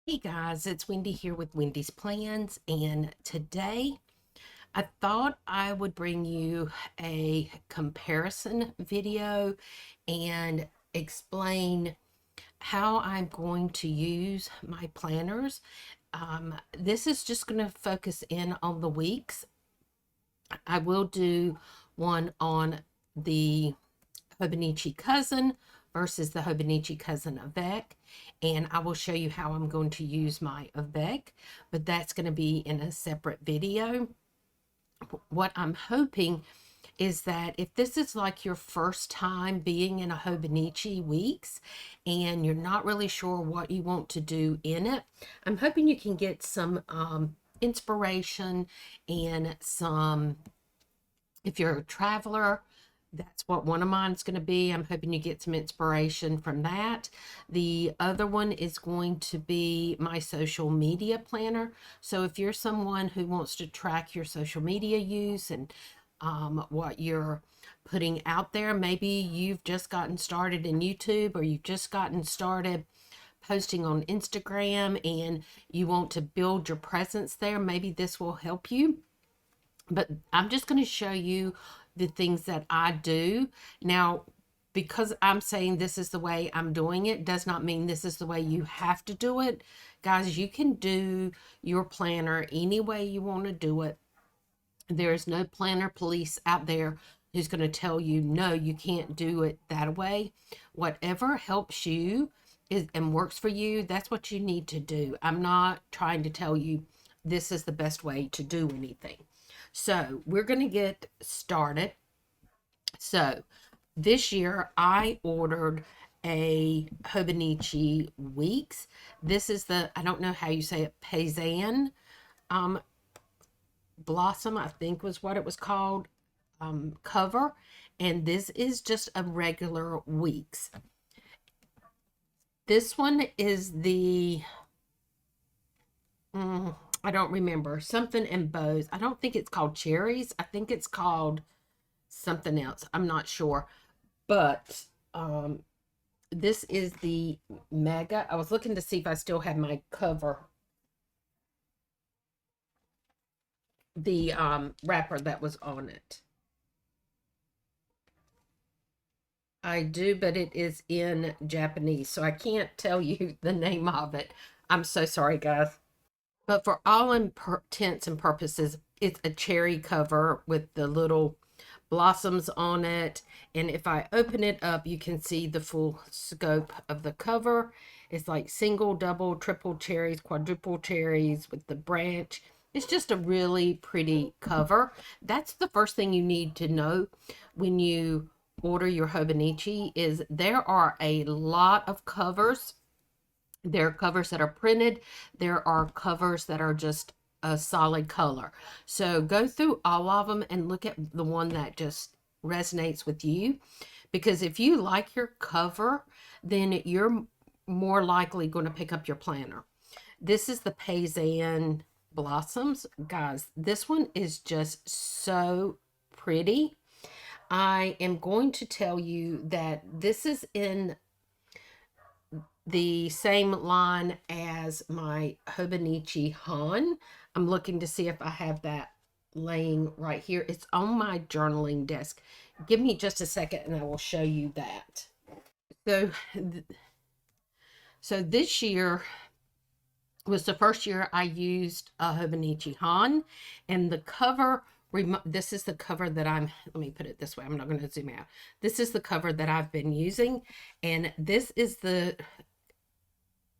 Hey guys, it's Wendy here with Wendy's Plans, and today I thought I would bring you a comparison video and explain how I'm going to use my planners. This is just going to focus in on the weeks. I will do one on the Hobonichi cousin versus the Hobonichi cousin avec, and I will show you how I'm going to use my avec, but that's going to be in a separate video. What I'm hoping is that if this is like your first time being in a Hobonichi weeks and you're not really sure what you want to do in it, I'm hoping you can get some inspiration and some, if you're a traveler, that's what one of mine is going to be. I'm hoping you get some inspiration from that. The other one is going to be my social media planner. So if you're someone who wants to track your social media use and what you're putting out there, maybe you've just gotten started in YouTube, or you've just gotten started posting on Instagram and you want to build your presence there, maybe this will help you. But I'm just going to show you the things that I do. Now, because I'm saying this is the way I'm doing it, does not mean this is the way you have to do it. Guys, you can do your planner any way you want to do it. There is no planner police out there who's going to tell you, no, you can't do it that way. Whatever helps you and works for you, that's what you need to do. I'm not trying to tell you this is the best way to do anything. So we're going to get started. So this year I ordered a Hobonichi Weeks. This is the, I don't know how you say it, Paysanne Blossom, I think was what it was called, cover. And this is just a regular Weeks. This one is the, I don't remember, something in bows. I don't think it's called cherries. I think it's called something else. I'm not sure. But this is the mega. I was looking to see if I still had my cover. The wrapper that was on it. I do, but it is in Japanese, so I can't tell you the name of it. I'm so sorry, guys. But for all intents and purposes, it's a cherry cover with the little blossoms on it. And if I open it up, you can see the full scope of the cover. It's like single, double, triple cherries, quadruple cherries with the branch. It's just a really pretty cover. That's the first thing you need to know when you order your Hobonichi, is there are a lot of covers. There are covers that are printed. There are covers that are just a solid color. So go through all of them and look at the one that just resonates with you. Because if you like your cover, then you're more likely going to pick up your planner. This is the Paysanne Blossoms. Guys, this one is just so pretty. I am going to tell you that this is in the same line as my Hobonichi Han. I'm looking to see if I have that laying right here. It's on my journaling desk. Give me just a second and I will show you that. So this year was the first year I used a Hobonichi Han, and the cover, this is the cover that let me put it this way, I'm not going to zoom out. This is the cover that I've been using, and this is the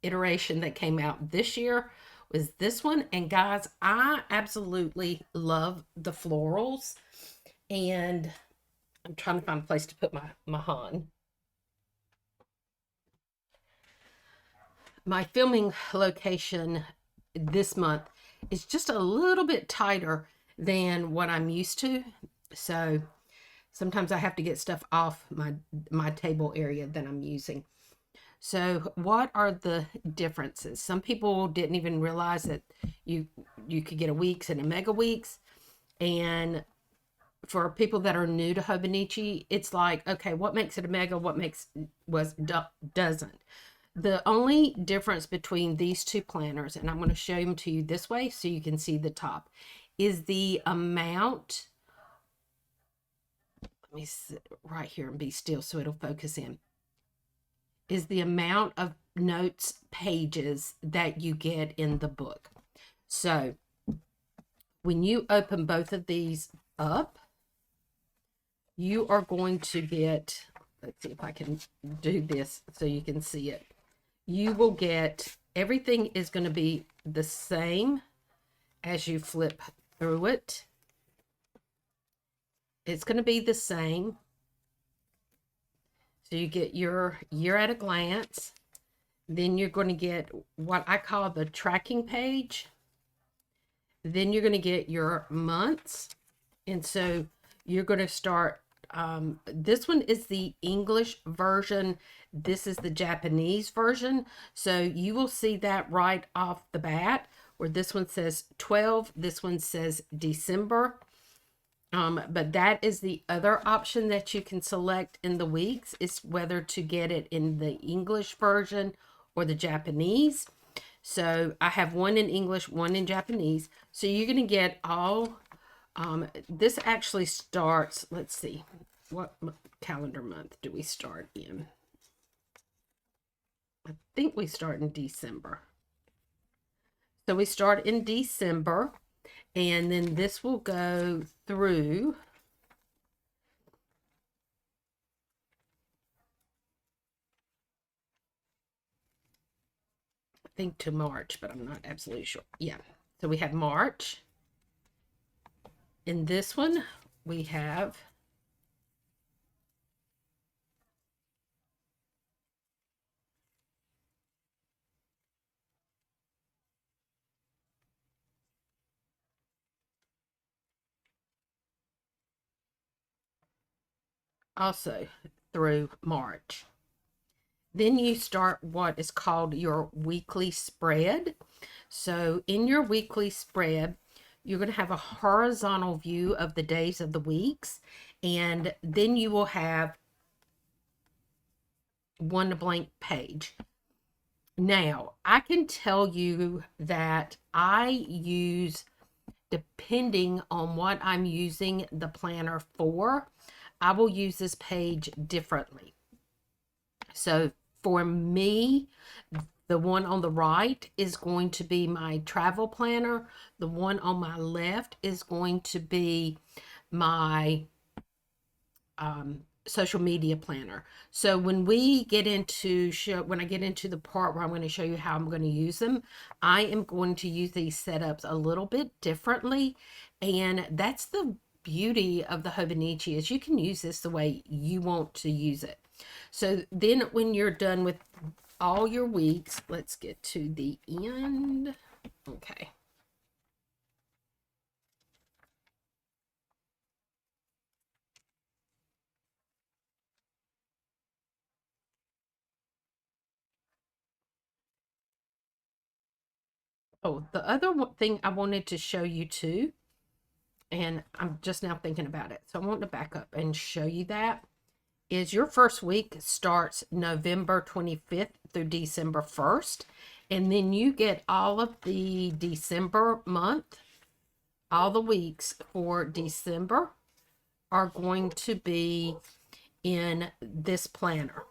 iteration that came out this year, was this one. And guys, I absolutely love the florals, and I'm trying to find a place to put my Han. My filming location this month is just a little bit tighter than what I'm used to, so sometimes I have to get stuff off my table area that I'm using. So what are the differences? Some people didn't even realize that you could get a weeks and a mega weeks. And for people that are new to Hobonichi, it's like, okay, what makes it a mega? What doesn't? The only difference between these two planners, and I'm going to show them to you this way so you can see the top, is the amount. Let me sit right here and be still so it'll focus in. Is the amount of notes pages that you get in the book. So when you open both of these up, you are going to get, let's see if I can do this so you can see it. You will get, everything is going to be the same as you flip through it. It's going to be the same. So you get your year at a glance. Then you're going to get what I call the tracking page. Then you're going to get your months. And so you're going to start, this one is the English version. This is the Japanese version. So you will see that right off the bat, where this one says 12, this one says December. But that is the other option that you can select in the weeks, is whether to get it in the English version or the Japanese. So I have one in English, one in Japanese. So you're going to get all, this actually starts, let's see, what calendar month do we start in? I think we start in December. So we start in December, and then this will go through, I think, to March, but I'm not absolutely sure. Yeah. So we have March. In this one, we have also through March. Then you start what is called your weekly spread. So in your weekly spread, you're going to have a horizontal view of the days of the weeks, and then you will have one blank page. Now, I can tell you that I use, depending on what I'm using the planner for, I will use this page differently. So for me, the one on the right is going to be my travel planner. The one on my left is going to be my social media planner. So when we get into when I get into the part where I'm going to show you how I'm going to use them, I am going to use these setups a little bit differently. And that's the beauty of the Hobonichi, is you can use this the way you want to use it. So then when you're done with all your weeks, let's get to the end. Okay. Oh, the other thing I wanted to show you too, and I'm just now thinking about it, so I want to back up and show you that, is your first week starts November 25th through December 1st. And then you get all of the December month, all the weeks for December are going to be in this planner.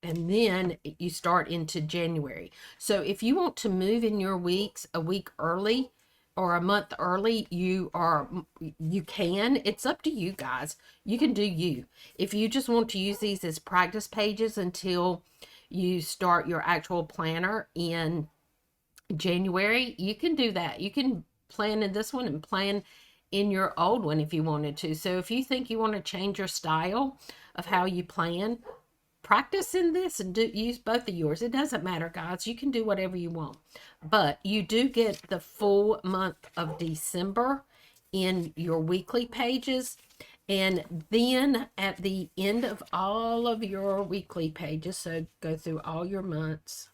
And then you start into January. So if you want to move in your weeks a week early or a month early, you can. It's up to you guys. You can do you. If you just want to use these as practice pages until you start your actual planner in January, you can do that. You can plan in this one and plan in your old one if you wanted to. So if you think you want to change your style of how you plan, practice in this and use both of yours. It doesn't matter, guys. You can do whatever you want. But you do get the full month of December in your weekly pages. And then at the end of all of your weekly pages, so go through all your months,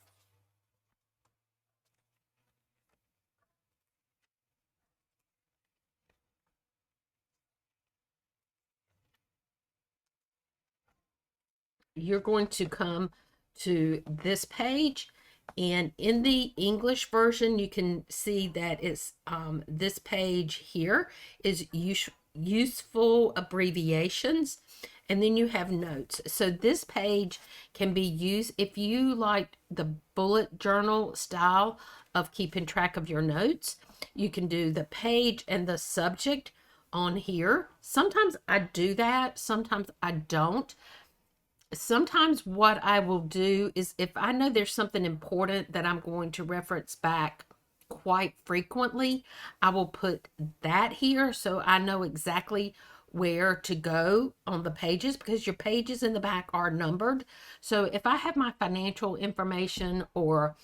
you're going to come to this page. And in the English version, you can see that it's this page here is useful abbreviations. And then you have notes. So this page can be used if you like the bullet journal style of keeping track of your notes. You can do the page and the subject on here. Sometimes I do that, sometimes I don't. Sometimes what I will do is if I know there's something important that I'm going to reference back quite frequently, I will put that here so I know exactly where to go on the pages, because your pages in the back are numbered. So if I have my financial information or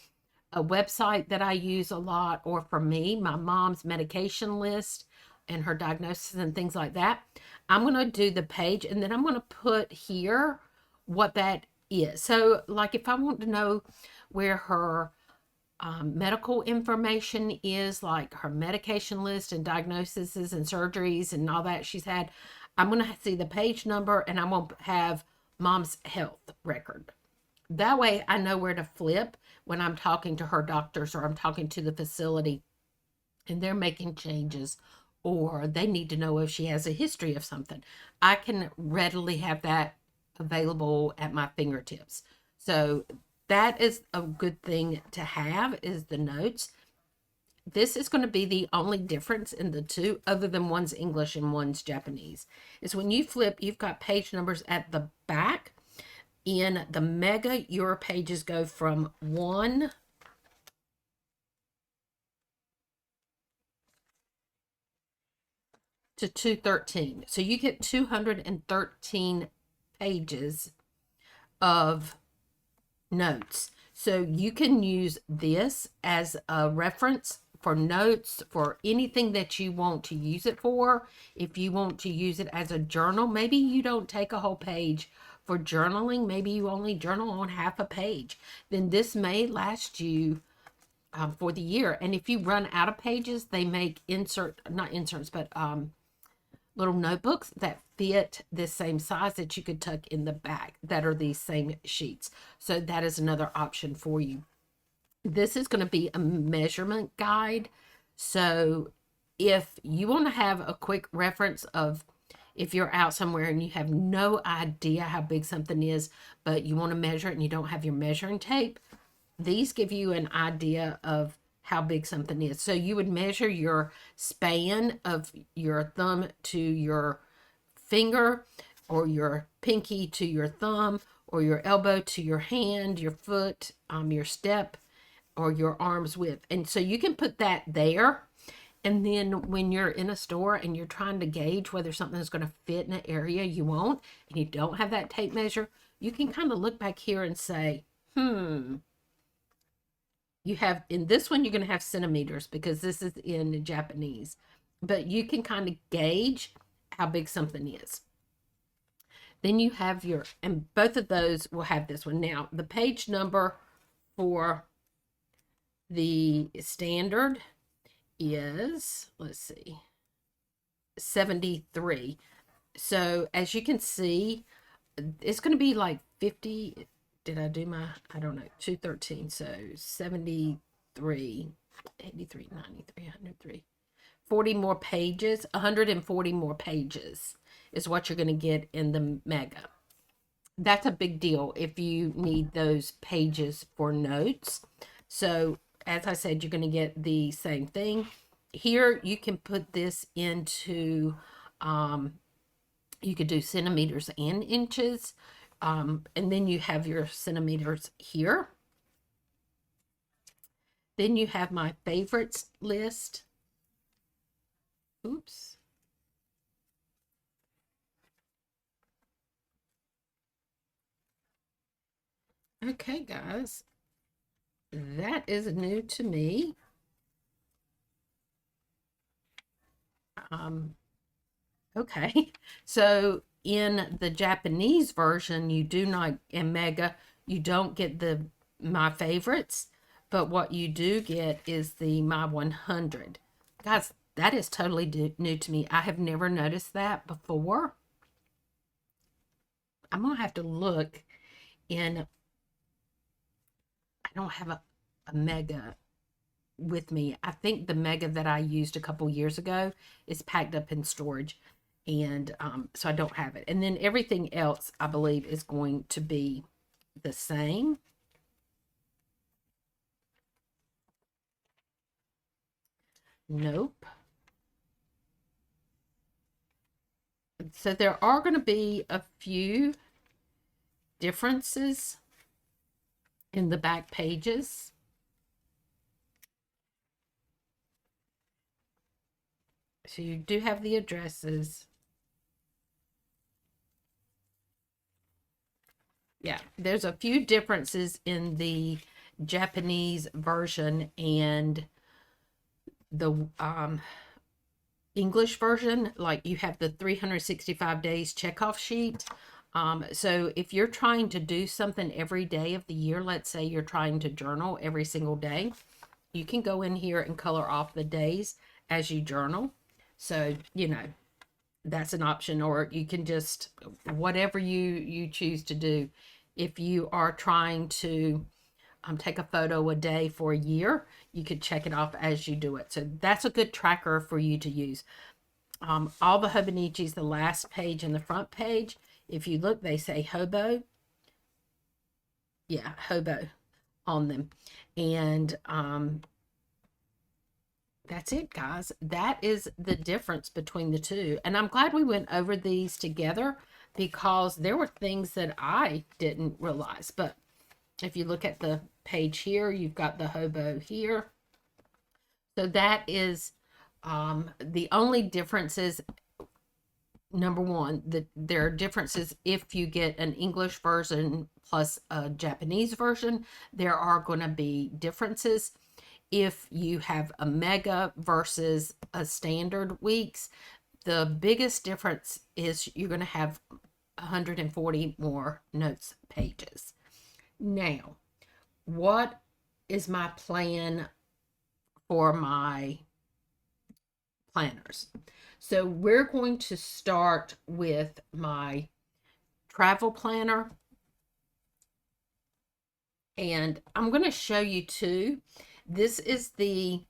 a website that I use a lot, or for me, my mom's medication list and her diagnosis and things like that, I'm going to do the page and then I'm going to put here what that is. So like if I want to know where her medical information is, like her medication list and diagnoses and surgeries and all that she's had, I'm going to see the page number and I'm going to have mom's health record. That way I know where to flip when I'm talking to her doctors or I'm talking to the facility and they're making changes or they need to know if she has a history of something. I can readily have that available at my fingertips. So that is a good thing to have, is the notes. This is going to be the only difference in the two, other than one's English and one's Japanese, is when you flip, you've got page numbers at the back. In the Mega, your pages go from 1 to 213. So you get 213 pages of notes. So you can use this as a reference for notes, for anything that you want to use it for. If you want to use it as a journal, maybe you don't take a whole page for journaling, maybe you only journal on half a page, then this may last you for the year. And if you run out of pages, they make not inserts, but little notebooks that fit the same size that you could tuck in the back that are these same sheets. So that is another option for you. This is going to be a measurement guide. So if you want to have a quick reference of if you're out somewhere and you have no idea how big something is, but you want to measure it and you don't have your measuring tape, these give you an idea of how big something is. So you would measure your span of your thumb to your finger, or your pinky to your thumb, or your elbow to your hand, your foot, your step, or your arm's width. And so you can put that there. And then when you're in a store and you're trying to gauge whether something is going to fit in an area you want, and you don't have that tape measure, you can kind of look back here and say, you have, in this one, you're going to have centimeters because this is in Japanese, but you can kind of gauge how big something is. Then you have your, and both of those will have this one. Now, the page number for the standard is, let's see, 73. So as you can see, it's going to be like 50. Did I do my, I don't know, 213. So 73, 83, 93, 103. 40 more pages, 140 more pages is what you're going to get in the Mega. That's a big deal if you need those pages for notes. So as I said, you're going to get the same thing. Here you can put this into, you could do centimeters and inches. And then you have your centimeters here. Then you have my favorites list. Oops. Okay, guys. That is new to me. Okay. So in the Japanese version, you do not, in Mega, you don't get the my favorites, but what you do get is the my 100. Guys, that is totally new to me. I have never noticed that before. I'm going to have to look in don't have a mega with me. I think the mega that I used a couple years ago is packed up in storage. And so I don't have it. And then everything else, I believe, is going to be the same. Nope. So there are going to be a few differences in the back pages. So you do have the addresses. Yeah, there's a few differences in the Japanese version and the English version. Like, you have the 365 days checkoff sheet. So if you're trying to do something every day of the year, let's say you're trying to journal every single day, you can go in here and color off the days as you journal. So, that's an option. Or you can just, whatever you choose to do. If you are trying to take a photo a day for a year, you could check it off as you do it. So that's a good tracker for you to use. All the Hobonichis, the last page and the front page, if you look, they say hobo. Yeah, hobo on them. And that's it, guys. That is the difference between the two. And I'm glad we went over these together, because there were things that I didn't realize. But if you look at the page here, you've got the hobo here. So that is the only differences. Number one, there are differences if you get an English version plus a Japanese version. There are going to be differences. If you have a mega versus a standard weeks, the biggest difference is you're going to have 140 more notes pages. Now, what is my plan for my planners? So we're going to start with my travel planner. And I'm going to show you two. This is the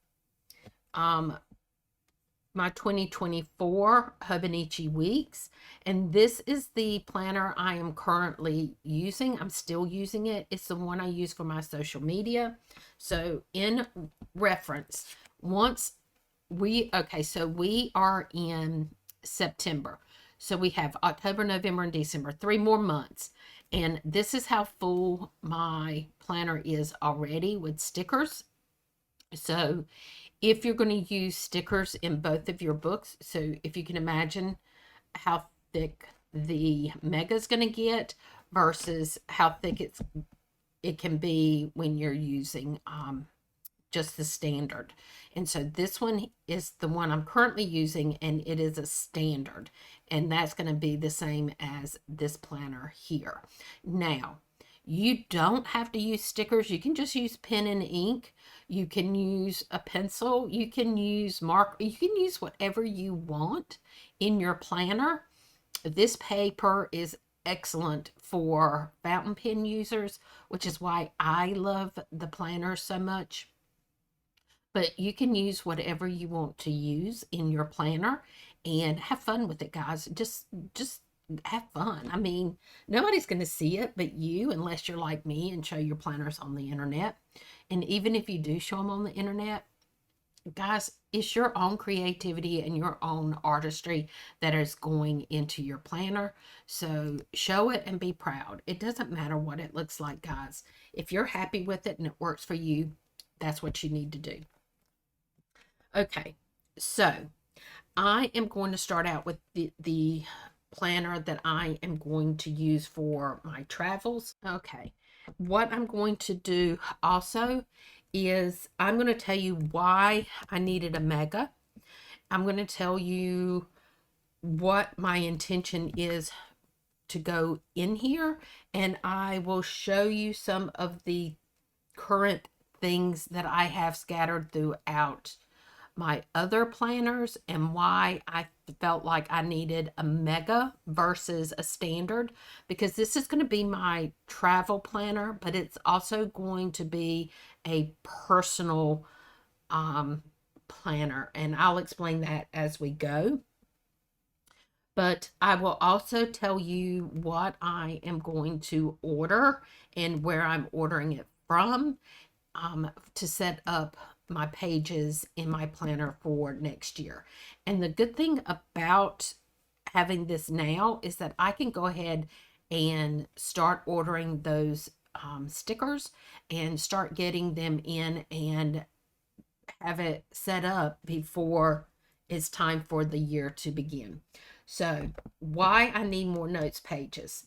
my 2024 Hobonichi weeks, and this is the planner I am currently using. I'm still using it. It's the one I use for my social media. So in reference, so we are in September. So we have October, November, and December, 3 more months. And this is how full my planner is already with stickers. So if you're going to use stickers in both of your books, so if you can imagine how thick the mega is going to get versus how thick it can be when you're using just the standard. And so this one is the one I'm currently using, and it is a standard, and that's going to be the same as this planner here. Now, you don't have to use stickers. You can just use pen and ink. You can use a pencil. You can use mark. You can use whatever you want in your planner. This paper is excellent for fountain pen users, which is why I love the planner so much. But you can use whatever you want to use in your planner and have fun with it, guys. Just have fun. I mean, nobody's going to see it but you, unless you're like me and show your planners on the internet. And even if you do show them on the internet, guys, it's your own creativity and your own artistry that is going into your planner. So show it and be proud. It doesn't matter what it looks like, guys. If you're happy with it and it works for you, that's what you need to do. Okay, so I am going to start out with the planner that I am going to use for my travels. Okay, what I'm going to do also is I'm going to tell you why I needed a mega. I'm going to tell you what my intention is to go in here, and I will show you some of the current things that I have scattered throughout my other planners and why I felt like I needed a mega versus a standard, because this is going to be my travel planner, but it's also going to be a personal planner, and I'll explain that as we go. But I will also tell you what I am going to order and where I'm ordering it from, to set up my pages in my planner for next year. And the good thing about having this now is that I can go ahead and start ordering those stickers and start getting them in and have it set up before it's time for the year to begin. So, why I need more notes pages.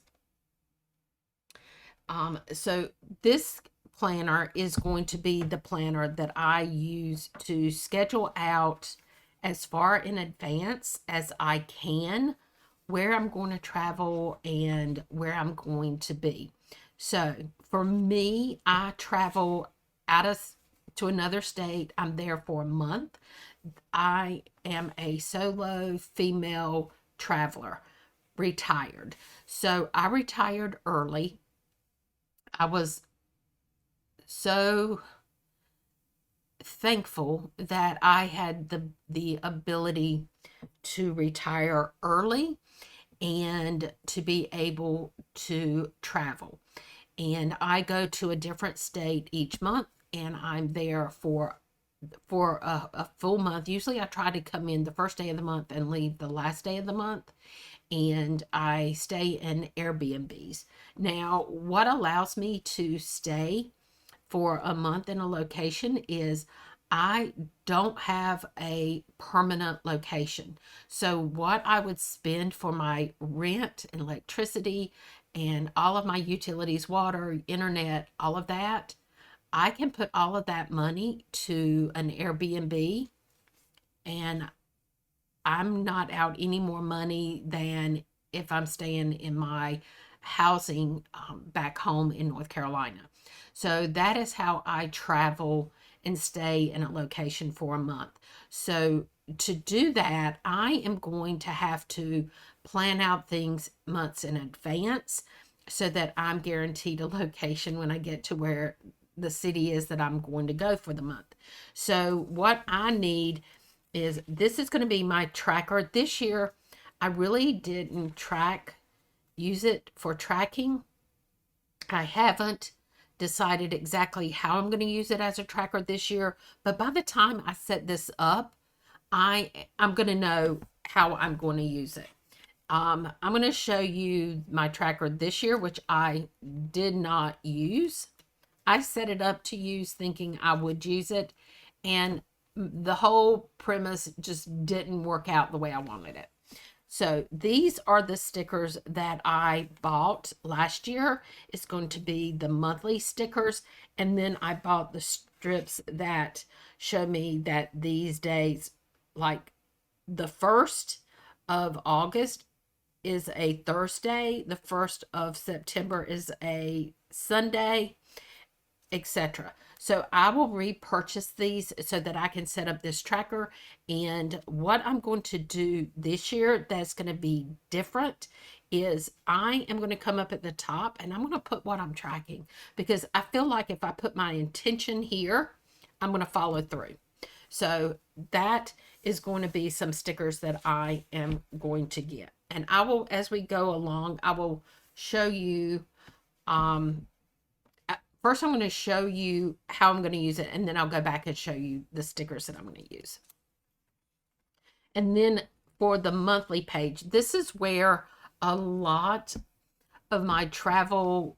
So this planner is going to be the planner that I use to schedule out as far in advance as I can where I'm going to travel and where I'm going to be. So for me, I travel out of to another state. I'm there for a month. I am a solo female traveler, retired. So I retired early. I was so thankful that I had the ability to retire early and to be able to travel. And I go to a different state each month, and I'm there for a full month. Usually I try to come in the first day of the month and leave the last day of the month, and I stay in Airbnbs. Now, what allows me to stay for a month in a location is I don't have a permanent location. So, what I would spend for my rent and electricity and all of my utilities, water, internet, all of that, I can put all of that money to an Airbnb, and I'm not out any more money than if I'm staying in my housing back home in North Carolina. So that is how I travel and stay in a location for a month. So to do that, I am going to have to plan out things months in advance so that I'm guaranteed a location when I get to where the city is that I'm going to go for the month. So what I need is, this is going to be my tracker. This year, I really didn't use it for tracking. I haven't decided exactly how I'm going to use it as a tracker this year, but by the time I set this up, I'm going to know how I'm going to use it. I'm going to show you my tracker this year, which I did not use. I set it up to use thinking I would use it, and the whole premise just didn't work out the way I wanted it. So these are the stickers that I bought last year. It's going to be the monthly stickers, and then I bought the strips that show me that these days, like the 1st of August is a Thursday, the 1st of September is a Sunday, etc. So I will repurchase these so that I can set up this tracker. And what I'm going to do this year that's going to be different is I am going to come up at the top and I'm going to put what I'm tracking, because I feel like if I put my intention here, I'm going to follow through. So that is going to be some stickers that I am going to get. And I will, as we go along, I will show you, first I'm going to show you how I'm going to use it, and then I'll go back and show you the stickers that I'm going to use. And then for the monthly page, this is where a lot of my travel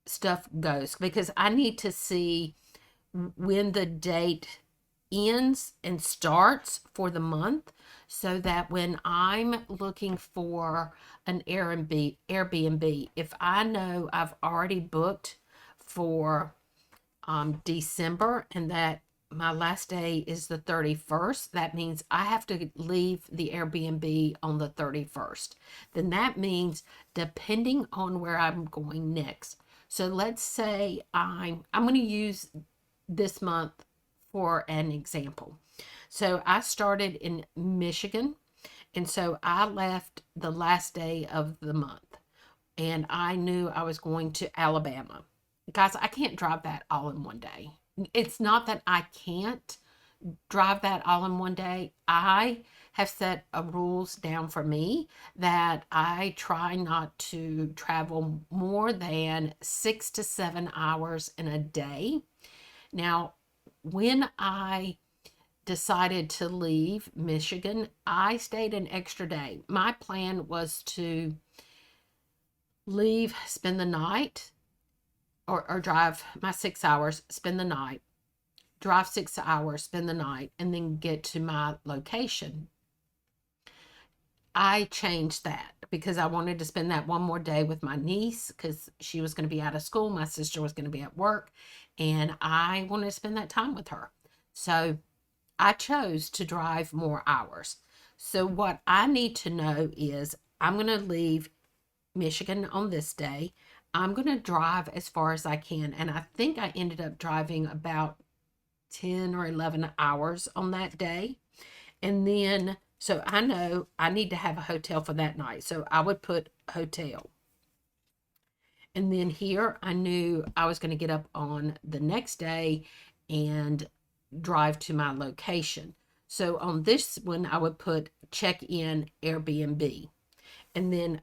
stuff goes, because I need to see when the date ends and starts for the month, so that when I'm looking for an Airbnb, if I know I've already booked for December and that my last day is the 31st, that means I have to leave the Airbnb on the 31st. Then that means, depending on where I'm going next. So let's say I'm going to use this month for an example. So I started in Michigan, and so I left the last day of the month, and I knew I was going to Alabama. Guys, I can't drive that all in one day. It's not that I can't drive that all in one day. I have set a rules down for me that I try not to travel more than 6 to 7 hours in a day. Now, when I decided to leave Michigan, I stayed an extra day. My plan was to leave, spend the night, or drive my 6 hours, spend the night, drive 6 hours, spend the night, and then get to my location. I changed that because I wanted to spend that one more day with my niece because she was going to be out of school. My sister was going to be at work, and I wanted to spend that time with her. So I chose to drive more hours. So what I need to know is I'm going to leave Michigan on this day. I'm going to drive as far as I can. And I think I ended up driving about 10 or 11 hours on that day. And then, so I know I need to have a hotel for that night. So I would put hotel. And then here I knew I was going to get up on the next day and drive to my location. So on this one, I would put check in Airbnb. And then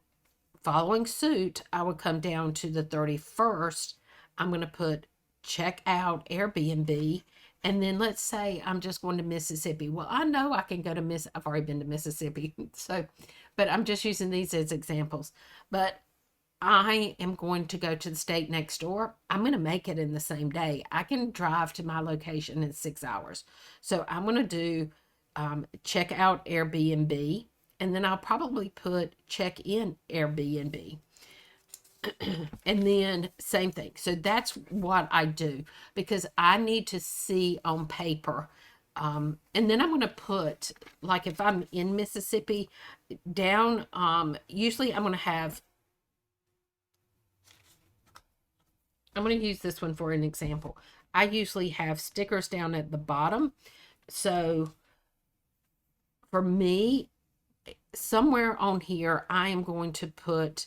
following suit, I would come down to the 31st. I'm going to put check out Airbnb. And then let's say I'm just going to Mississippi. Well, I know I can go to I've already been to Mississippi. So, but I'm just using these as examples. But I am going to go to the state next door. I'm going to make it in the same day. I can drive to my location in 6 hours. So I'm going to do check out Airbnb, and then I'll probably put check in Airbnb. And then same thing. So that's what I do because I need to see on paper. And then I'm going to put, like if I'm in Mississippi, down, usually I'm going to use this one for an example. I usually have stickers down at the bottom. So for me, somewhere on here, I am going to put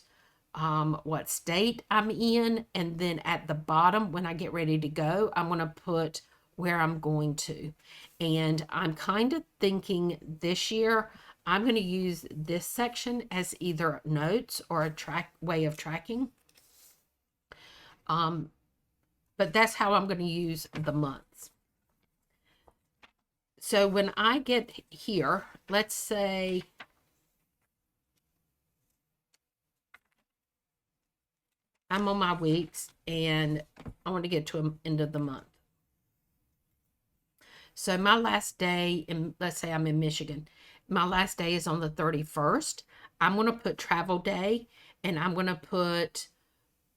what state I'm in. And then at the bottom, when I get ready to go, I'm going to put where I'm going to. And I'm kind of thinking this year, I'm going to use this section as either notes or a way of tracking. But that's how I'm going to use the months. So when I get here, let's say I'm on my weeks and I want to get to the end of the month. So my last day, let's say I'm in Michigan, my last day is on the 31st. I'm going to put travel day, and I'm going to put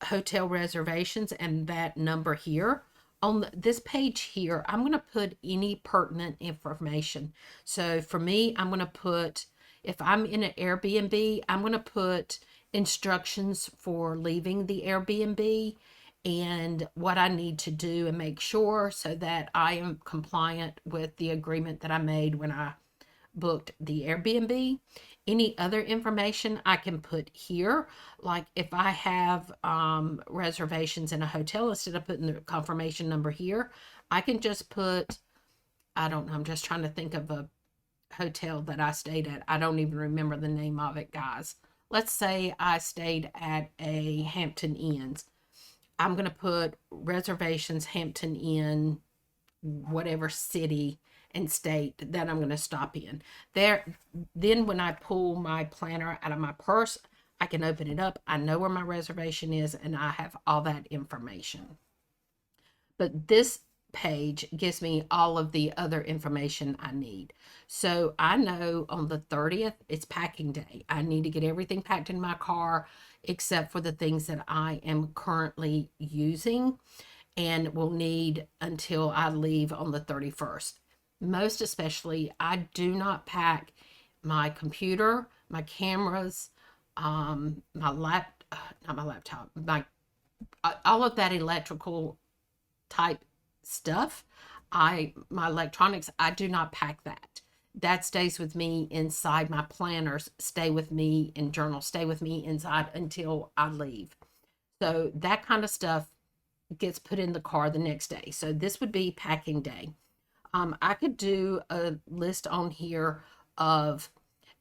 hotel reservations and that number here. On this page here, I'm going to put any pertinent information. So for me, I'm going to put, if I'm in an Airbnb, I'm going to put instructions for leaving the Airbnb and what I need to do and make sure so that I am compliant with the agreement that I made when I booked the Airbnb. Any other information I can put here, like if I have reservations in a hotel, instead of putting the confirmation number here, I can just put, I don't know, I'm just trying to think of a hotel that I stayed at. I don't even remember the name of it, guys. Let's say I stayed at a Hampton Inns. I'm going to put reservations Hampton Inn, whatever city and state that I'm going to stop in. Then when I pull my planner out of my purse, I can open it up. I know where my reservation is, and I have all that information. But this page gives me all of the other information I need. So I know on the 30th, it's packing day. I need to get everything packed in my car except for the things that I am currently using and will need until I leave on the 31st. Most especially, I do not pack my computer, my cameras, not my laptop, all of that electrical type stuff. my electronics, I do not pack that. That stays with me inside. My planners stay with me, and journals stay with me inside until I leave. So that kind of stuff gets put in the car the next day. So this would be packing day. I could do a list on here of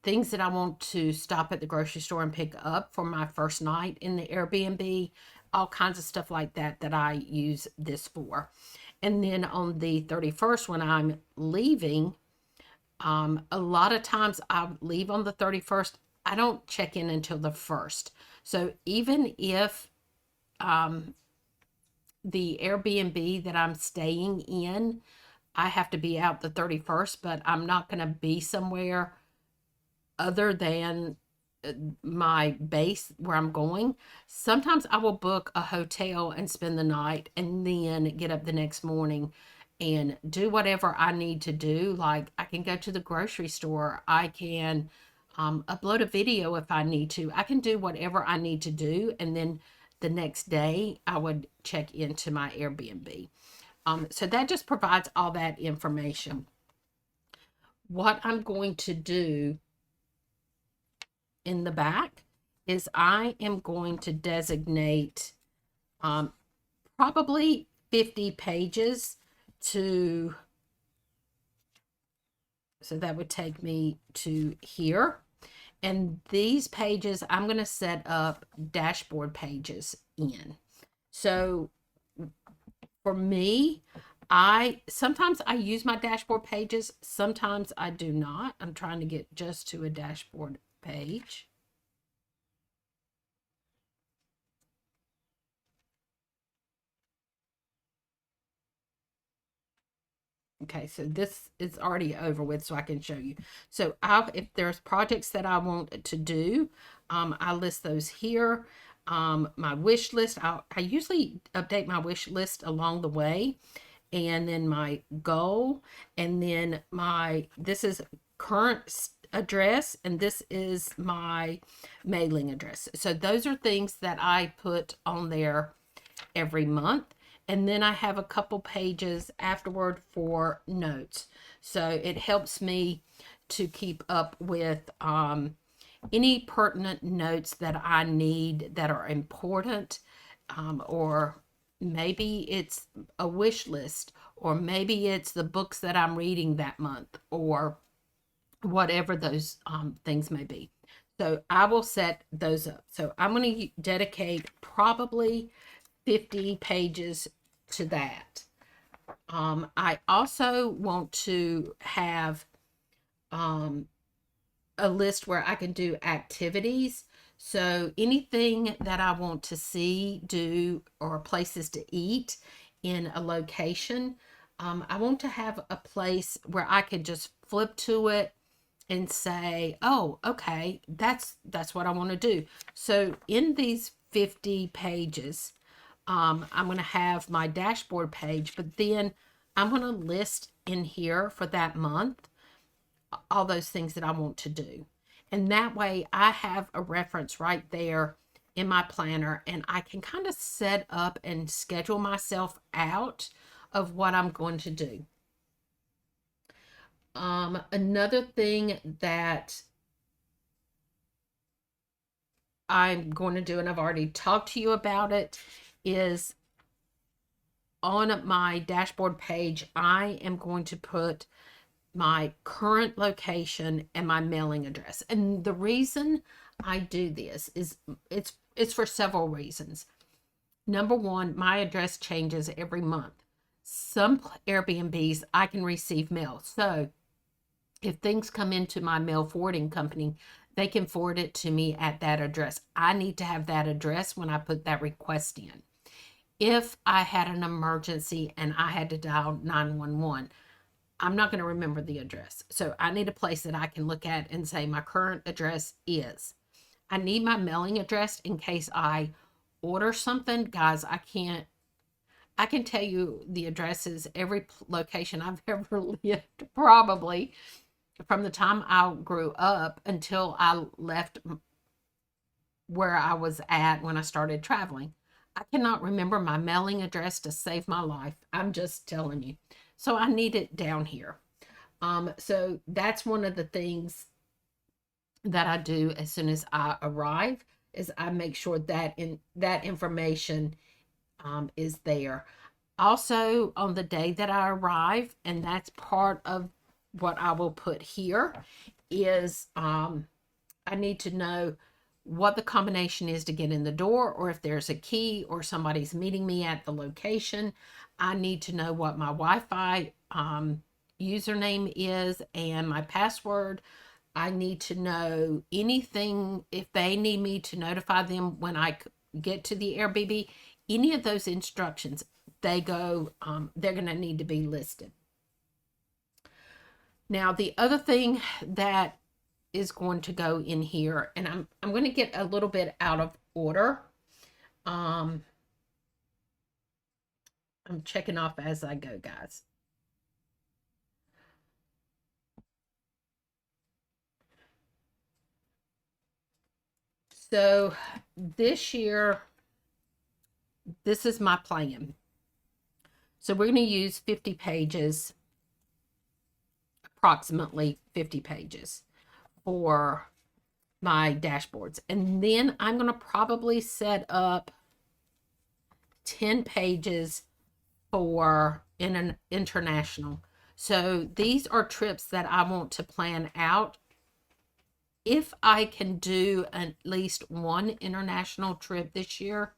things that I want to stop at the grocery store and pick up for my first night in the Airbnb, all kinds of stuff like that that I use this for. And then on the 31st, when I'm leaving, a lot of times I leave on the 31st. I don't check in until the 1st. So even if the Airbnb that I'm staying in, I have to be out the 31st, but I'm not going to be somewhere other than my base where I'm going. Sometimes I will book a hotel and spend the night and then get up the next morning and do whatever I need to do. Like I can go to the grocery store. I can upload a video if I need to. I can do whatever I need to do. And then the next day I would check into my Airbnb. So that just provides all that information. What I'm going to do in the back is I am going to designate probably 50 pages to, so that would take me to here. And these pages, I'm going to set up dashboard pages in. So for me, sometimes I use my dashboard pages, sometimes I do not. I'm trying to get just to a dashboard page. Okay, so this is already over with, so I can show you. So if there's projects that I want to do, I list those here. My wish list, I usually update my wish list along the way. And then my goal, and then this is current address, and this is my mailing address. So those are things that I put on there every month. And then I have a couple pages afterward for notes. So it helps me to keep up with any pertinent notes that I need that are important, or maybe it's a wish list, or maybe it's the books that I'm reading that month, or whatever those things may be. So I will set those up. So I'm going to dedicate probably 50 pages to that. I also want to have a list where I can do activities. So anything that I want to see, do, or places to eat in a location, I want to have a place where I could just flip to it and say, oh, okay, that's what I want to do. So in these 50 pages, I'm going to have my dashboard page, but then I'm going to list in here for that month all those things that I want to do. And that way I have a reference right there in my planner, and I can kind of set up and schedule myself out of what I'm going to do. Another thing that I'm going to do, and I've already talked to you about it, is on my dashboard page, I am going to put my current location and my mailing address. And the reason I do this is it's for several reasons. Number one, my address changes every month. Some Airbnbs I can receive mail. So if things come into my mail forwarding company, they can forward it to me at that address. I need to have that address when I put that request in. If I had an emergency and I had to dial 911, I'm not going to remember the address. So I need a place that I can look at and say my current address is. I need my mailing address in case I order something. Guys, I can tell you the addresses, every location I've ever lived, probably from the time I grew up until I left where I was at when I started traveling. I cannot remember my mailing address to save my life. I'm just telling you. So I need it down here. So that's one of the things that I do as soon as I arrive is I make sure that that information is there. Also, on the day that I arrive, and that's part of what I will put here, is I need to know what the combination is to get in the door, or if there's a key or somebody's meeting me at the location. I need to know what my Wi-Fi username is and my password. I need to know anything if they need me to notify them when I get to the Airbnb. Any of those instructions, they're going to need to be listed. Now, the other thing that is going to go in here, and I'm going to get a little bit out of order. I'm checking off as I go, guys. So this year, this is my plan. So we're going to use 50 pages, approximately 50 pages for my dashboards. And then I'm going to probably set up 10 pages for an international. So these are trips that I want to plan out. If I can do at least one international trip this year,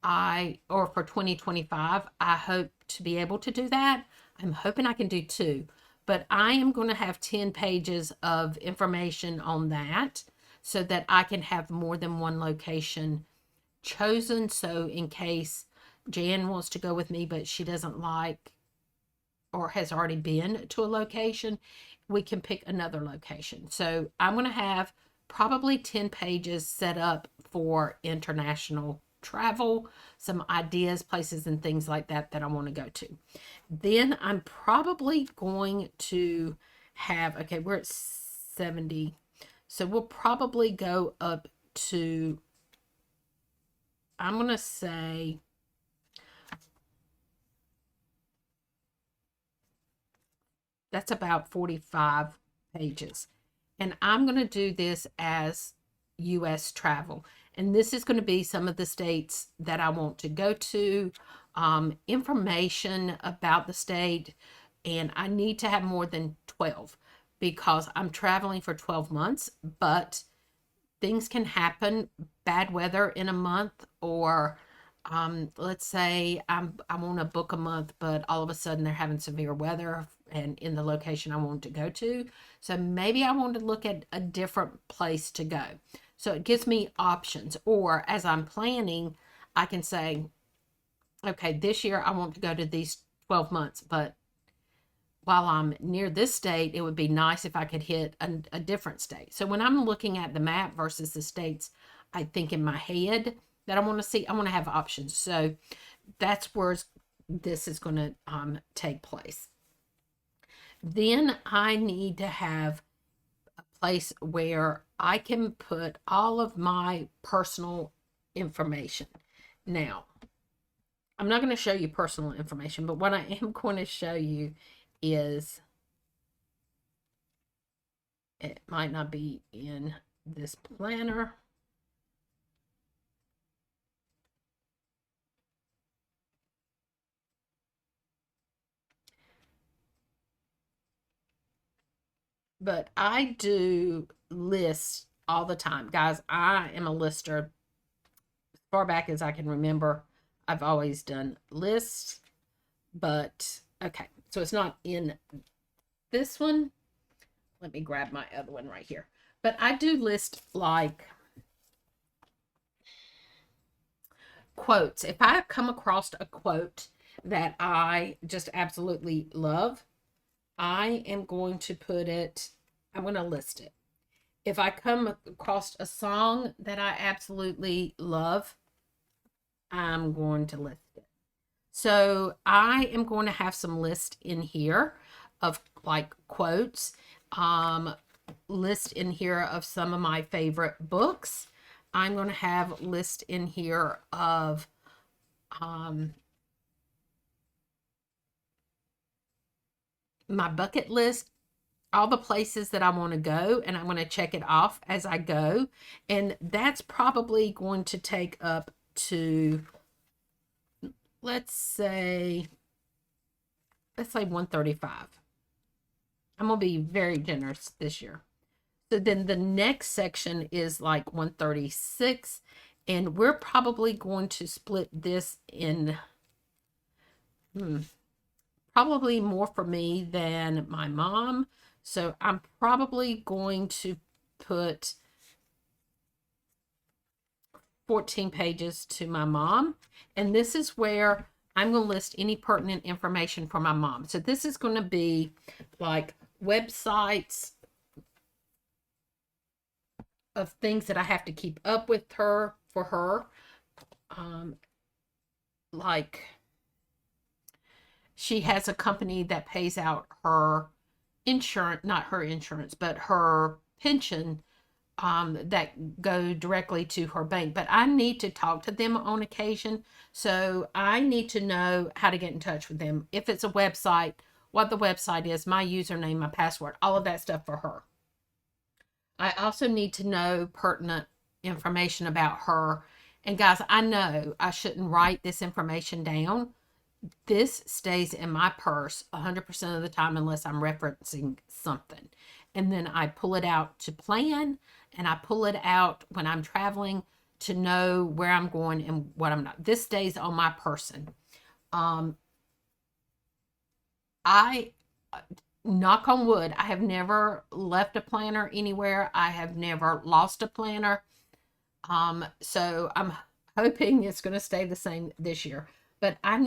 or for 2025, I hope to be able to do that. I'm hoping I can do two, but I am going to have 10 pages of information on that so that I can have more than one location chosen. So in case Jan wants to go with me, but she doesn't like or has already been to a location, we can pick another location. So I'm going to have probably 10 pages set up for international travel, some ideas, places, and things like that that I want to go to. Then I'm probably going to have, okay, we're at 70. So we'll probably go up to, I'm going to say, that's about 45 pages. And I'm going to do this as U.S. travel. And this is going to be some of the states that I want to go to, information about the state. And I need to have more than 12 because I'm traveling for 12 months, but things can happen, bad weather in a month, or let's say I want to book a month, but all of a sudden they're having severe weather and in the location I want to go to. So maybe I want to look at a different place to go. So it gives me options. Or as I'm planning, I can say, okay, this year I want to go to these 12 months, but while I'm near this state, it would be nice if I could hit a different state. So when I'm looking at the map versus the states, I think in my head that I want to see, I want to have options. So that's where this is going to take place. Then I need to have a place where I can put all of my personal information. Now, I'm not going to show you personal information, but what I am going to show you is, it might not be in this planner. But I do lists all the time. Guys, I am a lister. As far back as I can remember, I've always done lists. But, okay, so it's not in this one. Let me grab my other one right here. But I do list like quotes. If I come across a quote that I just absolutely love, I am going to put it, I'm going to list it. If I come across a song that I absolutely love, I'm going to list it. So I am going to have some list in here of like quotes, list in here of some of my favorite books. I'm going to have list in here of my bucket list, all the places that I want to go, and I'm going to check it off as I go. And that's probably going to take up to, let's say 135. I'm going to be very generous this year. So then the next section is like 136, and we're probably going to split this in probably more for me than my mom. So I'm probably going to put 14 pages to my mom. And this is where I'm going to list any pertinent information for my mom. So this is going to be like websites of things that I have to keep up with her for her. Like she has a company that pays out her insurance, not her insurance, but her pension, that go directly to her bank. But I need to talk to them on occasion. So I need to know how to get in touch with them. If it's a website, what the website is, my username, my password, all of that stuff for her. I also need to know pertinent information about her. And guys, I know I shouldn't write this information down. This stays in my purse 100% of the time unless I'm referencing something. And then I pull it out to plan, and I pull it out when I'm traveling to know where I'm going and what I'm not. This stays on my person. I knock on wood, I have never left a planner anywhere. I have never lost a planner. So I'm hoping it's going to stay the same this year. But I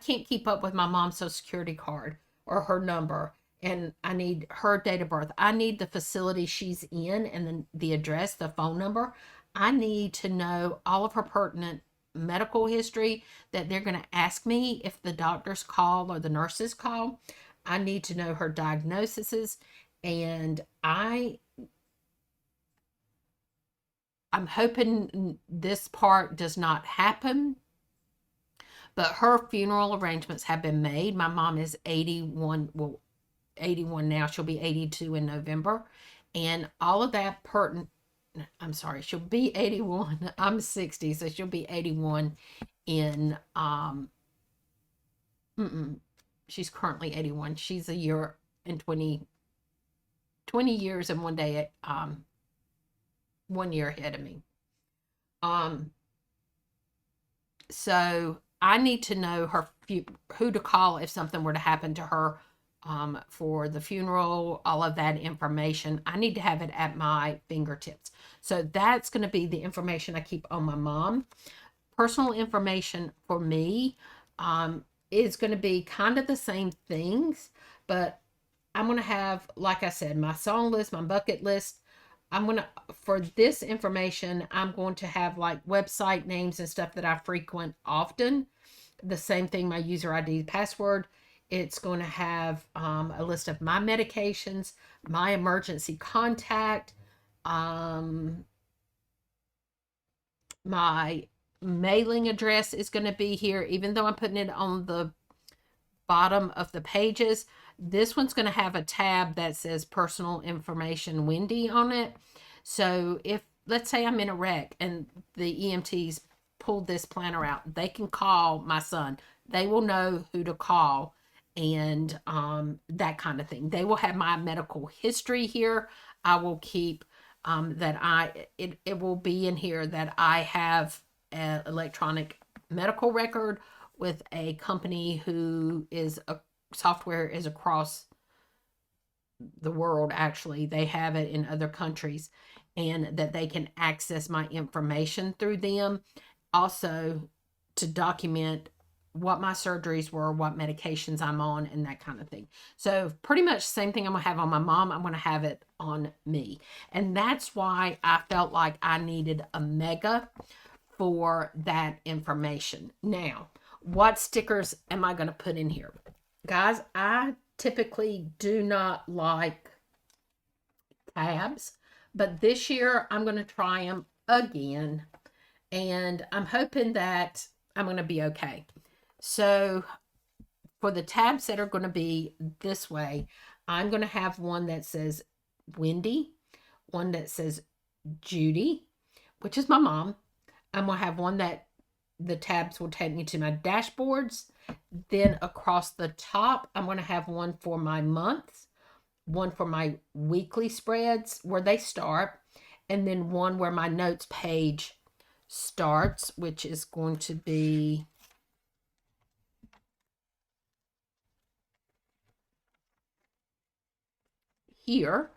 can't keep up with my mom's social security card or her number. And I need her date of birth. I need the facility she's in and then the address, the phone number. I need to know all of her pertinent medical history that they're going to ask me if the doctors call or the nurses call. I need to know her diagnoses. And I'm hoping this part does not happen. But her funeral arrangements have been made. My mom is 81, well, 81 now. She'll be 82 in November. And all of that I'm sorry, she'll be 81. I'm 60, so she'll be 81 in, she's currently 81. She's a year and 20 years and 1 day, 1 year ahead of me. So I need to know who to call if something were to happen to her, for the funeral, all of that information. I need to have it at my fingertips. So that's going to be the information I keep on my mom. Personal information for me, is going to be kind of the same things, but I'm going to have, like I said, my song list, my bucket list. For this information, I'm going to have like website names and stuff that I frequent often. The same thing, my user ID, password. It's going to have a list of my medications, my emergency contact, my mailing address is going to be here, even though I'm putting it on the bottom of the pages. This one's going to have a tab that says personal information Wendy on it. So if, let's say I'm in a wreck and the EMTs pulled this planner out, they can call my son. They will know who to call and that kind of thing. They will have my medical history here. I will keep it will be in here that I have an electronic medical record with a company who is software is across the world. Actually, they have it in other countries, and that they can access my information through them. Also, to document what my surgeries were, what medications I'm on, and that kind of thing. So pretty much the same thing I'm going to have on my mom, I'm going to have it on me. And that's why I felt like I needed a mega for that information. Now, what stickers am I going to put in here? Guys, I typically do not like tabs, but this year I'm going to try them again, and I'm hoping that I'm going to be okay. So for the tabs that are going to be this way, I'm going to have one that says Wendy, one that says Judy, which is my mom. I'm going to have one that the tabs will take me to my dashboards. Then across the top, I'm going to have one for my months, one for my weekly spreads where they start, and then one where my notes page starts, which is going to be here.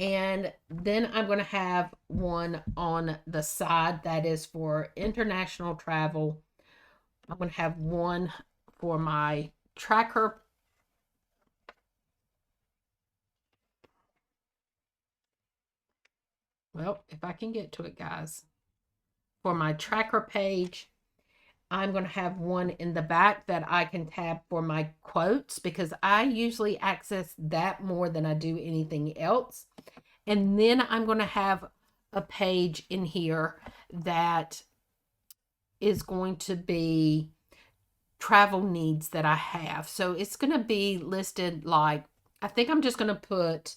And then I'm going to have one on the side that is for international travel. I'm going to have one for my tracker. Well, if I can get to it, guys. For my tracker page, I'm going to have one in the back that I can tab for my quotes because I usually access that more than I do anything else. And then I'm going to have a page in here that is going to be travel needs that I have. So it's going to be listed like, I think I'm just going to put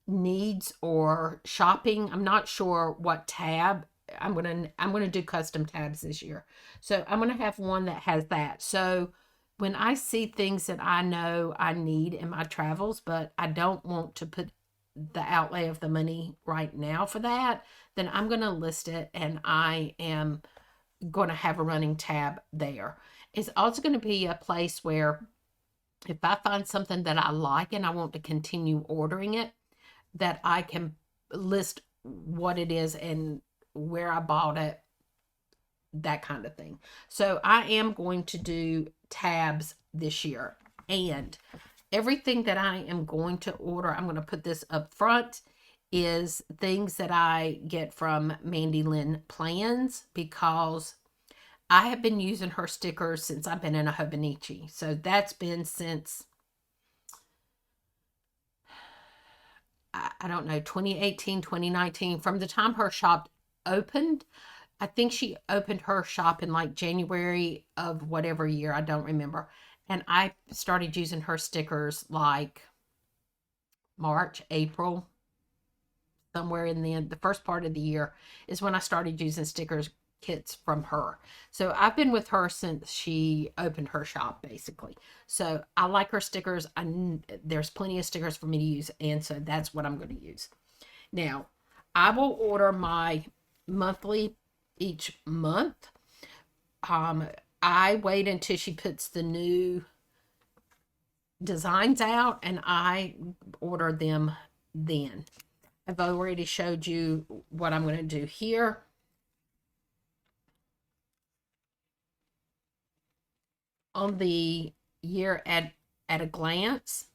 needs or shopping. I'm not sure what tab. I'm going to do custom tabs this year. So I'm going to have one that has that. So when I see things that I know I need in my travels, but I don't want to put the outlay of the money right now for that, then I'm going to list it and I am going to have a running tab there. It's also going to be a place where if I find something that I like and I want to continue ordering it, that I can list what it is and where I bought it, that kind of thing. So I am going to do tabs this year. And everything that I am going to order, I'm going to put this up front, is things that I get from Mandy Lynn Plans because I have been using her stickers since I've been in a Hobonichi. So that's been since, I don't know, 2018, 2019, from the time her shop opened. I think she opened her shop in like January of whatever year, I don't remember. And I started using her stickers like March, April, somewhere in the first part of the year is when I started using stickers kits from her. So I've been with her since she opened her shop, basically. So I like her stickers. There's plenty of stickers for me to use, and so that's what I'm going to use. Now, I will order my monthly each month. I wait until she puts the new designs out, and I order them then. I've already showed you what I'm going to do here. On the year at a glance,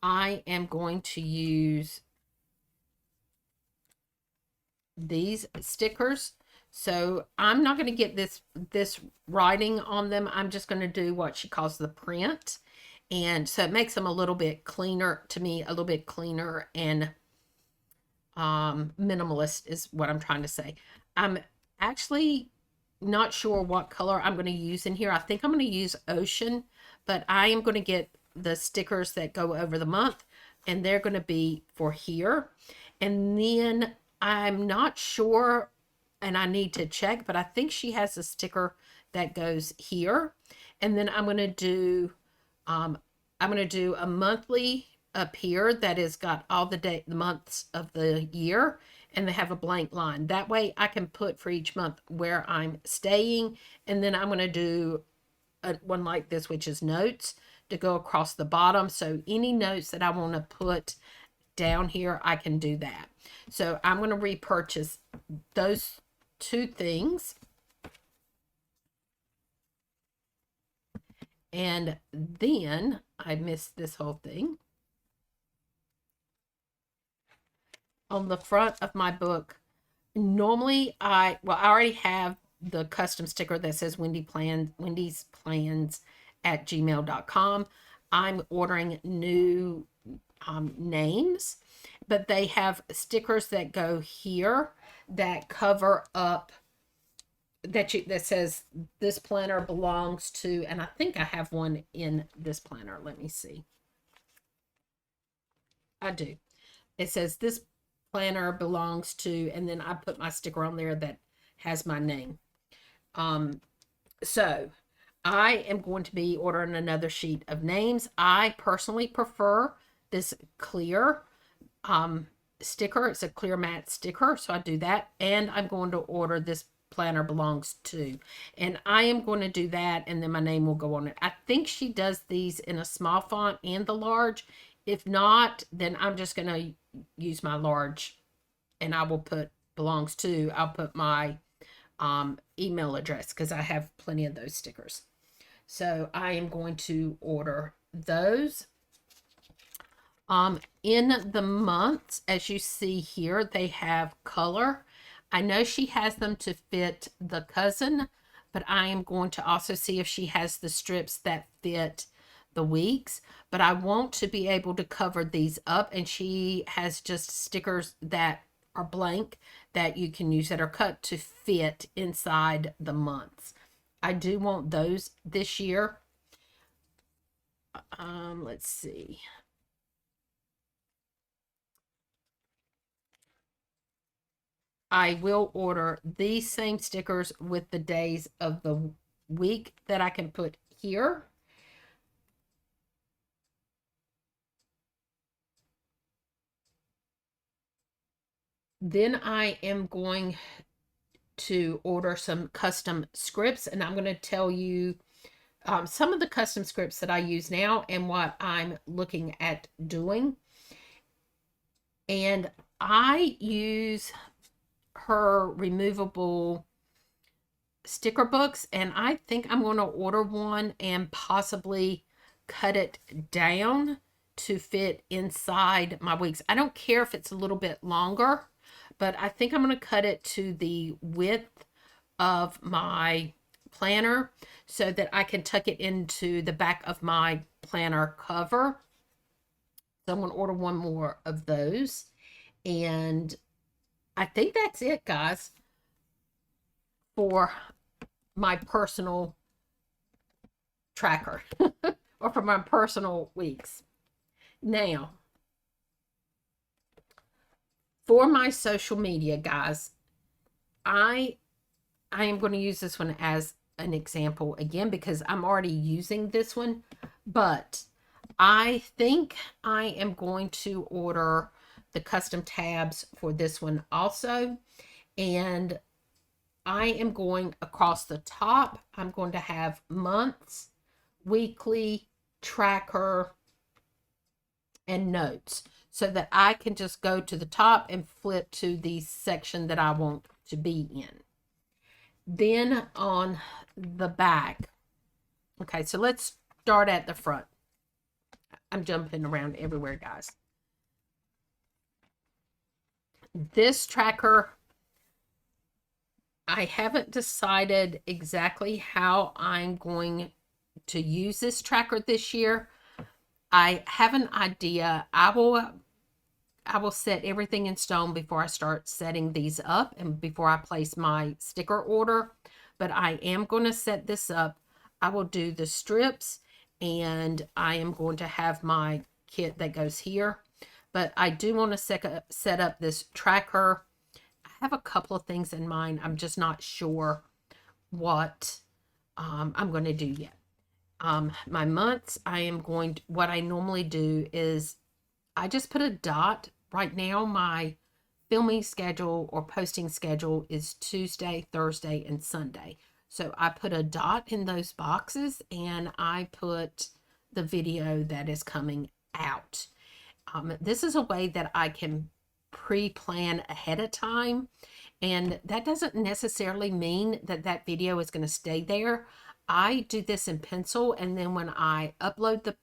I am going to use these stickers. So I'm not going to get this writing on them. I'm just going to do what she calls the print. And so it makes them a little bit cleaner, to me, a little bit cleaner and minimalist is what I'm trying to say. I'm actually not sure what color I'm going to use in here. I think I'm going to use Ocean, but I am going to get the stickers that go over the month, and they're going to be for here. And then I'm not sure, and I need to check, but I think she has a sticker that goes here. And then I'm going to do a monthly up here that has got all the months of the year, and they have a blank line. That way I can put for each month where I'm staying. And then I'm going to do one like this, which is notes to go across the bottom. So any notes that I want to put down here, I can do that. So I'm going to repurchase those two things. And then I missed this whole thing. On the front of my book, normally I already have the custom sticker that says Wendy's Plans at gmail.com. I'm ordering new names, but they have stickers that go here that cover up that says this planner belongs to, and I think I have one in this planner. Let me see. I do. It says this planner belongs to, and then I put my sticker on there that has my name. So I am going to be ordering another sheet of names. I personally prefer this clear sticker. It's a clear matte sticker, so I do that. And I'm going to order this planner belongs to, and I am going to do that, and then my name will go on it. I think she does these in a small font and the large. If not, then I'm just going to use my large, and I will put belongs to. I'll put my email address because I have plenty of those stickers. So I am going to order those. In the months, as you see here, they have color. I know she has them to fit the cousin, but I am going to also see if she has the strips that fit the weeks. But I want to be able to cover these up, and she has just stickers that are blank that you can use that are cut to fit inside the months. I do want those this year. Let's see. I will order these same stickers with the days of the week that I can put here. Then I am going to order some custom scripts, and I'm going to tell you some of the custom scripts that I use now and what I'm looking at doing. And I use her removable sticker books, and I think I'm going to order one and possibly cut it down to fit inside my weeks. I don't care if it's a little bit longer, but I think I'm going to cut it to the width of my planner so that I can tuck it into the back of my planner cover. So I'm going to order one more of those. And I think that's it, guys, for my personal tracker or for my personal weeks. Now, for my social media, guys, I am going to use this one as an example again because I'm already using this one, but I think I am going to order the custom tabs for this one also. And I am going across the top. I'm going to have months, weekly, tracker, and notes so that I can just go to the top and flip to the section that I want to be in. Then on the back. Okay, so let's start at the front. I'm jumping around everywhere, guys. This tracker, I haven't decided exactly how I'm going to use this tracker this year. I have an idea. I will set everything in stone before I start setting these up and before I place my sticker order. But I am going to set this up. I will do the strips, and I am going to have my kit that goes here. But I do want to set up this tracker. I have a couple of things in mind. I'm just not sure what I'm going to do yet. My months, what I normally do is I just put a dot. Right now, my filming schedule or posting schedule is Tuesday, Thursday, and Sunday. So I put a dot in those boxes and I put the video that is coming out. This is a way that I can pre-plan ahead of time. And that doesn't necessarily mean that that video is going to stay there. I do this in pencil, and then when I upload the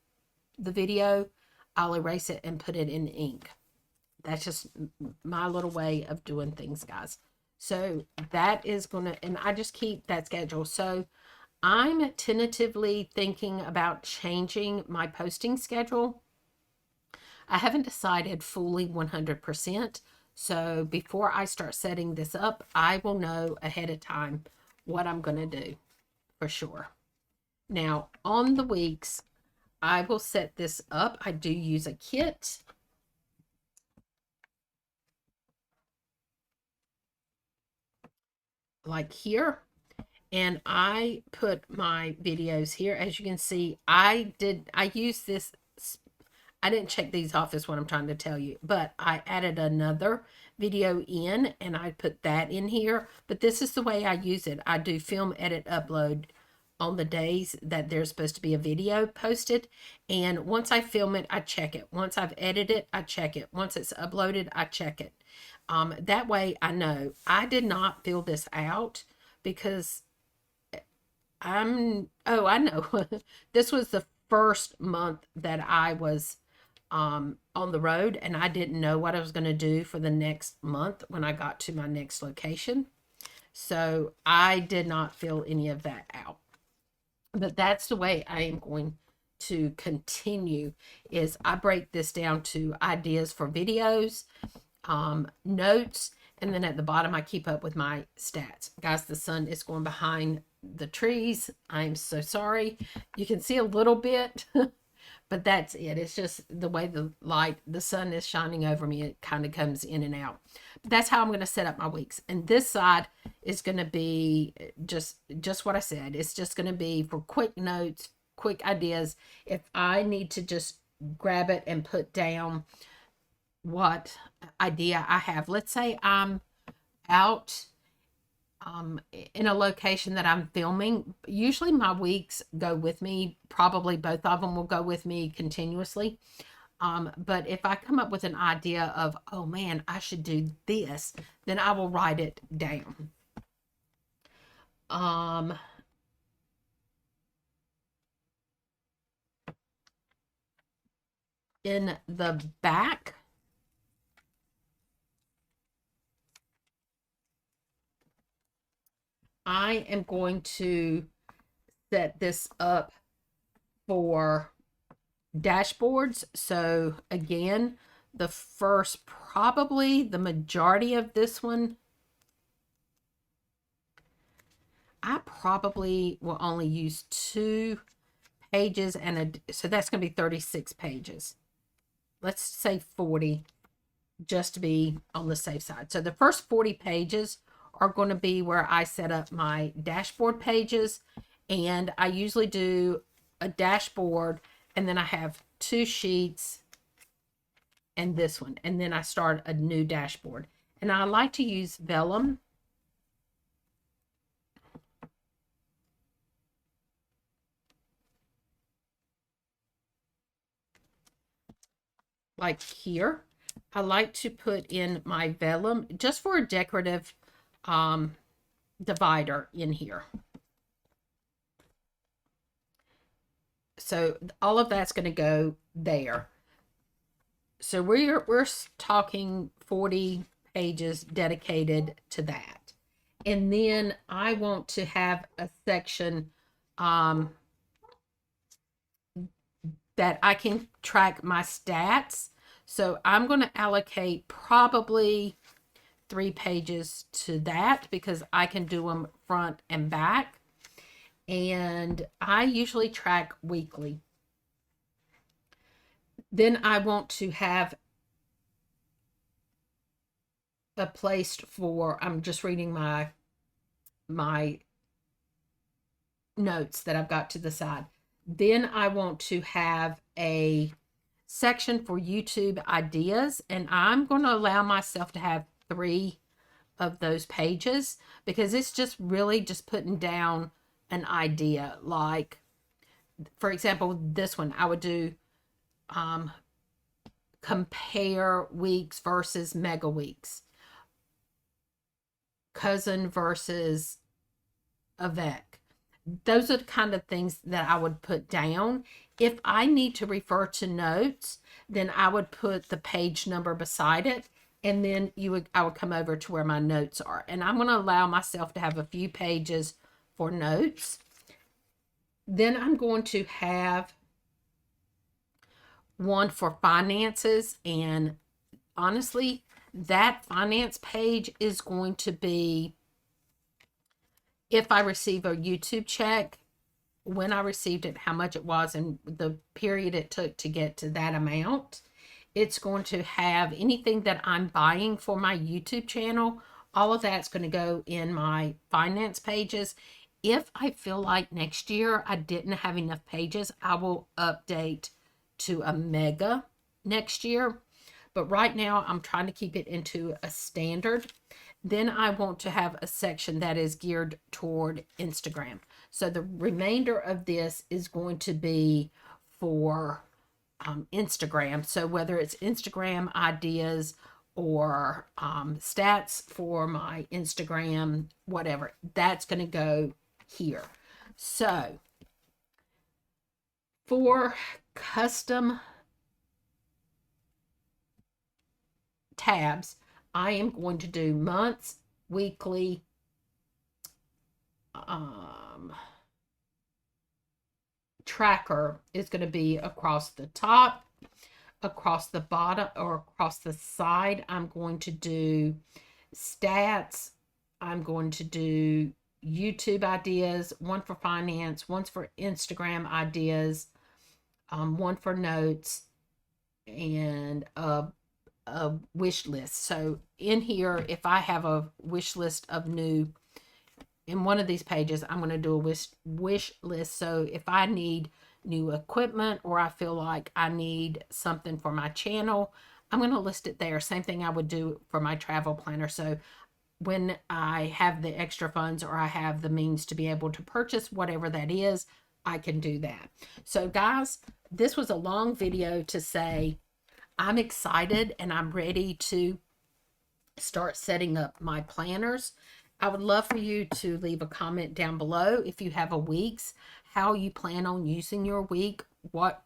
video, I'll erase it and put it in ink. That's just my little way of doing things, guys. So that is going to, and I just keep that schedule. So I'm tentatively thinking about changing my posting schedule. I haven't decided fully 100%. So before I start setting this up, I will know ahead of time what I'm going to do for sure. Now, on the weeks, I will set this up. I do use a kit. Like here. And I put my videos here. As you can see, I use this. I didn't check these off is what I'm trying to tell you, but I added another video in and I put that in here. But this is the way I use it. I do film, edit, upload on the days that there's supposed to be a video posted. And once I film it, I check it. Once I've edited it, I check it. Once it's uploaded, I check it. That way I know. I did not fill this out because I know. This was the first month that I was on the road, and I didn't know what I was going to do for the next month when I got to my next location. So I did not fill any of that out. But that's the way I am going to continue, is I break this down to ideas for videos, notes, and then at the bottom I keep up with my stats. Guys, the sun is going behind the trees. I'm so sorry. You can see a little bit, but that's it. It's just the way the sun is shining over me. It kind of comes in and out. But that's how I'm going to set up my weeks. And this side is going to be just what I said. It's just going to be for quick notes, quick ideas. If I need to just grab it and put down what idea I have. Let's say I'm out in a location that I'm filming. Usually my weeks go with me. Probably both of them will go with me continuously. But if I come up with an idea of, oh man, I should do this, then I will write it down. In the back, I am going to set this up for dashboards. So again, the first, probably the majority of this one, I probably will only use 2 pages so that's going to be 36 pages. Let's say 40 just to be on the safe side. So the first 40 pages are going to be where I set up my dashboard pages, and I usually do a dashboard and then I have 2 sheets and this one, and then I start a new dashboard. And I like to use vellum. Like here, I like to put in my vellum just for a decorative divider in here. So all of that's going to go there. So we're talking 40 pages dedicated to that. And then I want to have a section that I can track my stats. So I'm going to allocate probably 3 pages to that because I can do them front and back. And I usually track weekly. Then I want to have a place for, I'm just reading my notes that I've got to the side. Then I want to have a section for YouTube ideas, and I'm going to allow myself to have 3 of those pages because it's just really just putting down an idea. Like, for example, this one, I would do compare weeks versus mega weeks, cousin versus avec. Those are the kind of things that I would put down. If I need to refer to notes, then I would put the page number beside it, and then I would come over to where my notes are. And I'm going to allow myself to have a few pages for notes. Then I'm going to have one for finances, and honestly, that finance page is going to be if I receive a YouTube check, when I received it, how much it was, and the period it took to get to that amount. It's going to have anything that I'm buying for my YouTube channel. All of that's going to go in my finance pages. If I feel like next year I didn't have enough pages, I will update to a mega next year. But right now I'm trying to keep it into a standard. Then I want to have a section that is geared toward Instagram. So the remainder of this is going to be for Instagram. So whether it's Instagram ideas or stats for my Instagram, whatever, that's going to go here. So for custom tabs, I am going to do months, weekly, tracker is going to be across the top, across the bottom, or across the side. I'm going to do stats. I'm going to do YouTube ideas, one for finance, one's for Instagram ideas, one for notes, and a wish list. So in here, if I have a wish list of new, in one of these pages, I'm going to do a wish list. So if I need new equipment, or I feel like I need something for my channel, I'm going to list it there. Same thing I would do for my travel planner. So when I have the extra funds, or I have the means to be able to purchase whatever that is, I can do that. So guys, this was a long video to say I'm excited and I'm ready to start setting up my planners. I would love for you to leave a comment down below if you have a week's, how you plan on using your week, what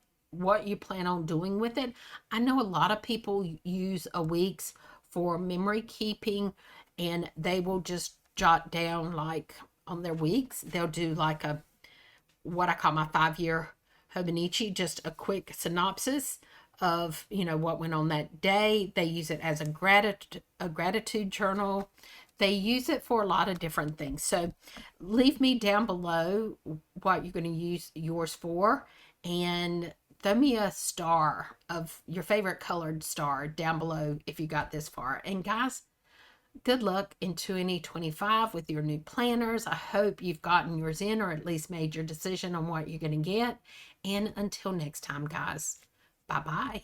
you plan on doing with it. I know a lot of people use a week's for memory keeping, and they will just jot down, like on their weeks, they'll do like a, what I call my 5-year Hobonichi, just a quick synopsis of, you know, what went on that day. They use it as a gratitude journal. They use it for a lot of different things. So leave me down below what you're going to use yours for, and throw me a star of your favorite colored star down below if you got this far. And guys, good luck in 2025 with your new planners. I hope you've gotten yours in, or at least made your decision on what you're going to get. And until next time, guys, bye-bye.